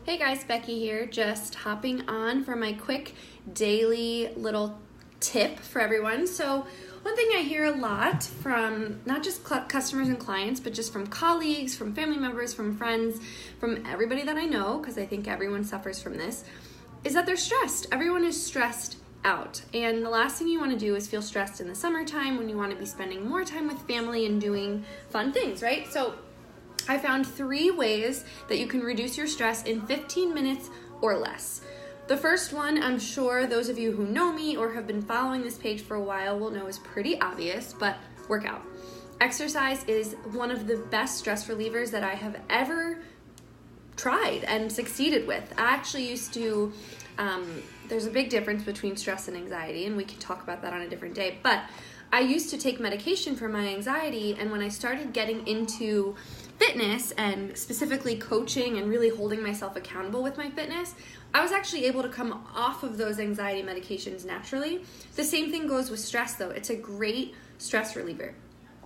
Hey guys, Becky here, just hopping on for my quick daily little tip for everyone. So one thing I hear a lot from not just customers and clients, but just from colleagues, from family members, from friends, from everybody that I know, because I think everyone suffers from this, is that they're stressed. Everyone is stressed out. And the last thing you want to do is feel stressed in the summertime when you want to be spending more time with family and doing fun things, right? So I found 3 ways that you can reduce your stress in 15 minutes or less. The first one, I'm sure those of you who know me or have been following this page for a while will know is pretty obvious, but workout. Exercise is one of the best stress relievers that I have ever tried and succeeded with. I actually used to, there's a big difference between stress and anxiety, and we can talk about that on a different day, but I used to take medication for my anxiety, and when I started getting into fitness and specifically coaching and really holding myself accountable with my fitness, I was actually able to come off of those anxiety medications naturally. The same thing goes with stress though. It's a great stress reliever.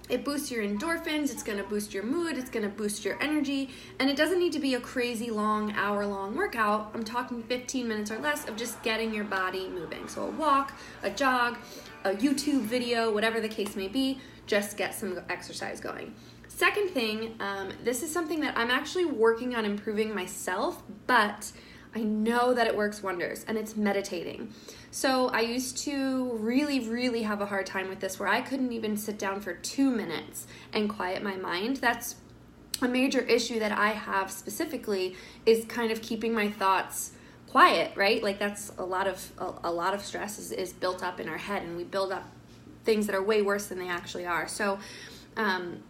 It boosts your endorphins, it's going to boost your mood, it's going to boost your energy, and it doesn't need to be a crazy long, hour-long workout. I'm talking 15 minutes or less of just getting your body moving. So a walk, a jog, a YouTube video, whatever the case may be, just get some exercise going. Second thing, this is something that I'm actually working on improving myself, but I know that it works wonders, and it's meditating. So I used to really have a hard time with this where I couldn't even sit down for 2 minutes and quiet my mind. That's a major issue that I have specifically, is kind of keeping my thoughts quiet, right? Like that's a lot of stress is built up in our head, and we build up things that are way worse than they actually are. So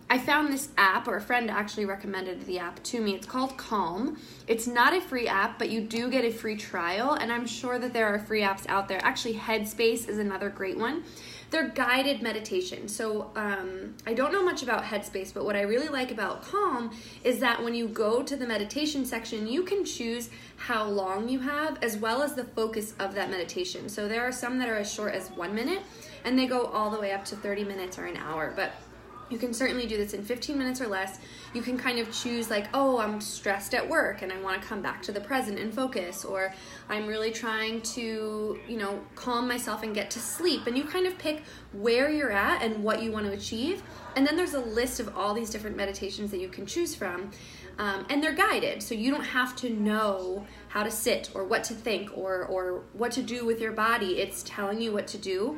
I found this app, or a friend actually recommended the app to me. It's called Calm. It's not a free app, but you do get a free trial, and I'm sure that there are free apps out there. Actually, Headspace is another great one. They're guided meditation. So I don't know much about Headspace, but what I really like about Calm is that when you go to the meditation section, you can choose how long you have as well as the focus of that meditation. So there are some that are as short as 1 minute, and they go all the way up to 30 minutes or an hour. But you can certainly do this in 15 minutes or less. You can kind of choose like, oh, I'm stressed at work and I want to come back to the present and focus, or I'm really trying to, calm myself and get to sleep. And you kind of pick where you're at and what you want to achieve. And then there's a list of all these different meditations that you can choose from. And they're guided, so you don't have to know how to sit or what to think or what to do with your body. It's telling you what to do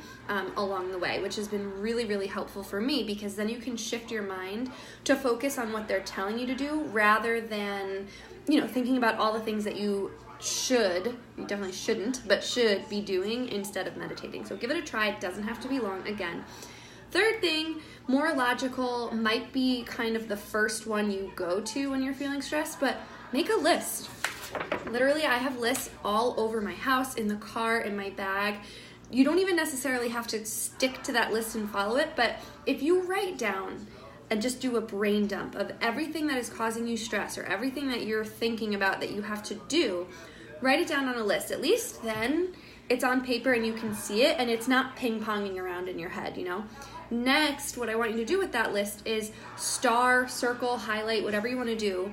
along the way, which has been really helpful for me, because then you can shift your mind to focus on what they're telling you to do rather than, thinking about all the things that you definitely shouldn't, but should be doing instead of meditating. So give it a try. It doesn't have to be long again. Third thing, more logical, might be kind of the first one you go to when you're feeling stressed, but make a list. Literally, I have lists all over my house, in the car, in my bag. You don't even necessarily have to stick to that list and follow it, but if you write down and just do a brain dump of everything that is causing you stress or everything that you're thinking about that you have to do, write it down on a list. At least then it's on paper and you can see it, and it's not ping-ponging around in your head, Next, what I want you to do with that list is star, circle, highlight, whatever you want to do.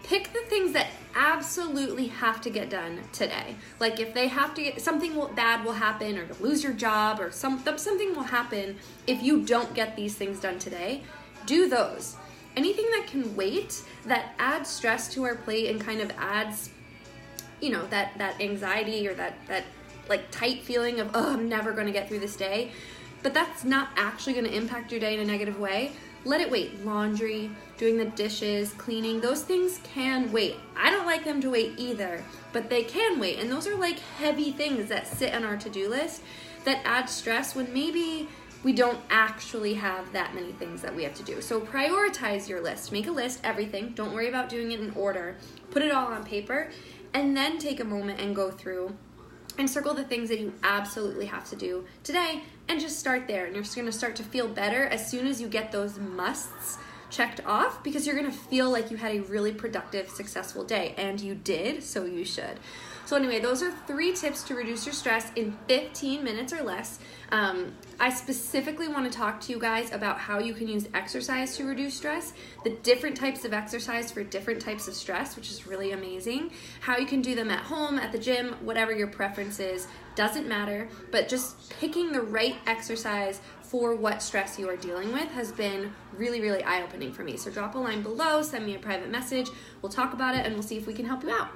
Pick the things that absolutely have to get done today. Like if they have to something bad will happen, or you'll lose your job, or something will happen if you don't get these things done today. Do those. Anything that can wait, that adds stress to our plate and kind of adds, that anxiety or that like tight feeling of, oh, I'm never going to get through this day, but that's not actually going to impact your day in a negative way. Let it wait. Laundry, doing the dishes, cleaning, those things can wait. I don't like them to wait either, but they can wait. And those are like heavy things that sit on our to-do list that add stress when maybe we don't actually have that many things that we have to do. So prioritize your list. Make a list, everything. Don't worry about doing it in order. Put it all on paper, and then take a moment and go through and circle the things that you absolutely have to do today, and just start there. And you're just going to start to feel better as soon as you get those musts checked off, because you're gonna feel like you had a really productive, successful day, and you did, so you should. So anyway, those are 3 tips to reduce your stress in 15 minutes or less. I specifically want to talk to you guys about how you can use exercise to reduce stress, the different types of exercise for different types of stress, which is really amazing, how you can do them at home, at the gym, whatever your preference is, doesn't matter, but just picking the right exercise for what stress you are dealing with has been really, really eye-opening for me. So drop a line below, send me a private message, we'll talk about it, and we'll see if we can help you out.